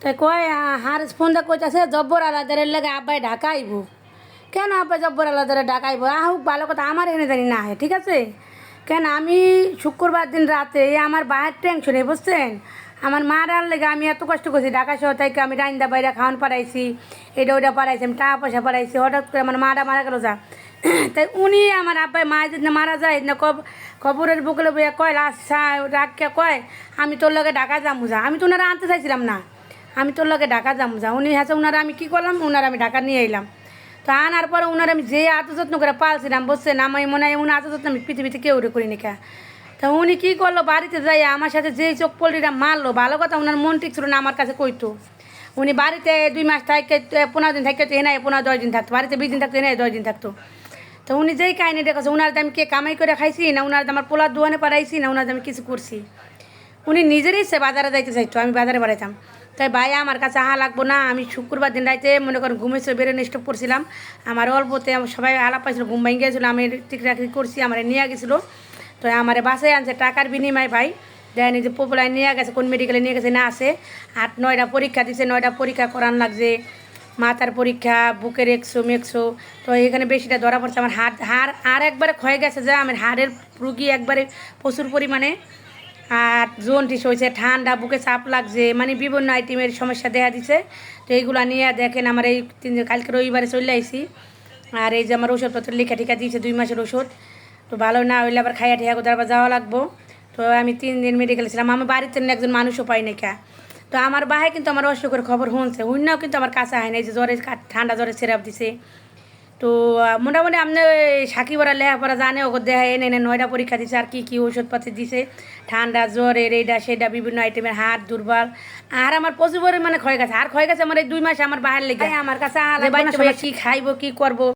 তাই কয় হার ফোন দা কইতাছে জব্বর আলাদারের লাগে আব্বাই ঢাকা আইব। কেন আব্বাই জব্বর আলাদারে ঢাকা আইব? আহুক ভালো কথা, আমার এনে জানি না হয়, ঠিক আছে? কেন আমি শুক্রবার দিন রাতে আমার বাহের টেনশনে, বুঝছেন? আমার মারার লেগে আমি এত কষ্ট করছি, ঢাকা শহর থেকে আমি রাইন্দা বাইরা খাওয়ান পাঠাইছি, এটা ওইটা পাঠাইছি, আমি টাকা পয়সা পাঠাইছি, হঠাৎ করে আমার মারা মারা গেল যা। তাই উনি আমার আব্বাই মা যেদিন মারা যায় না খবরের বুকলে বইয়া কয় লাস্ট রাখকে কয় আমি তোর লগে ঢাকা যামু যা। আমি তো ওনারা আনতে চাইছিলাম না, আমি তোর লগে ঢাকা যামু যা। উনি হ্যাঁ ওনারা আমি কী করলাম, ওনারা আমি ঢাকা নিয়ে এলাম। তো আনার পরে ওনারা আমি যে আত যত্ন করে পালছিলাম, বুঝছেন? আমি মনে হয় উনি আত যত্ন আমি পৃথিবীতে কেউ করি নি কা। তা উনি কী করলো, বাড়িতে যাই আমার সাথে যেই চোখ পল্লিটা মারলো, ভালো কথা ওনার মন ঠিক ছিল না আমার কাছে কইতো। উনি বাড়িতে 2 মাস থাকে, 15 দিন থাকতো, এনে 15-10 দিন থাকতো, বাড়িতে 20 দিন থাকতো, এনে 10 দিন থাকতো। তো উনি যেই কাহিনি দেখাচ্ছে, ওনার আমি কে কামাই করে খাইছি না, ওনার আমার পোলার দোকানে পাঠাইছি না, ওনার আমি কিছু করছি। উনি নিজেরই সে বাজারে যাইতে চাইতো, আমি বাজারে বাড়াইতাম। তাই ভাই আমার কাছে লাগবো না। আমি শুক্রবার দিন রাইতে মনে করেন ঘুমেছে বেড়ে স্টপ করছিলাম, আমার অল্পতে সবাই আলাপ পাইছিল, ঘুম ভেঙে গিয়েছিলো, আমি টিকরাকি করছি, আমার নিয়ে গেছিলো। তো আমার বাসায় আনছে টাকার বিনিময় ভাই, দেয়নি যে পপুলার নিয়ে গেছে, কোন মেডিকেলে নিয়ে গেছে না, আছে 8-9টা পরীক্ষা দিছে, 9টা পরীক্ষা করান লাগছে, মাথার পরীক্ষা, বুকের এক্সো। তো এখানে বেশিটা ধরা পড়ছে, আমার হাড় একবারে ক্ষয়ে গেছে, যে আমার হাড়ের রুগী একবারে প্রচুর পরিমাণে। আর জন্ডিস হয়েছে, ঠান্ডা, বুকে চাপ লাগছে, মানে বিভিন্ন আইটেমের সমস্যা দেখা দিছে। তো এইগুলো নিয়ে দেখেন আমার এই কালকে রবিবারে চলে আইছি। আর এই যে আমার ওষুধপত্র লেখা টিকা দিয়েছে 2 মাসের ওষুধ। তো ভালো না হইলে আবার খাইয়া ঠেয়া কোথাও আবার যাওয়া লাগবো। তো আমি 3 দিন মেডিকেল ছিলাম, আমার বাড়িতে একজন মানুষও পাই না কা। তো আমার বাহে কিন্তু আমার অসুখের খবর শুনছে, হুন্নাও কিন্তু আমার কাছে হয় না, এই যে জ্বরে ঠান্ডা জ্বরে সিরাপ দিছে। তো মোটামুটি আপনি সাকিবরা লেখাপড়া জানে, ওকে দেখায় এনে 9টা পরীক্ষা দিছে, আর কি ওষুধপাতি দিছে, ঠান্ডা জ্বরের এইটা সেটা বিভিন্ন আইটেমের, হাড় দুর্বল। আর আমার প্রচুর পরিমাণে ক্ষয় গেছে, আর ক্ষয় গেছে আমার এই 2 মাস আমার বাহার লেগে। আমার কাছে কি খাইবো কি করবো।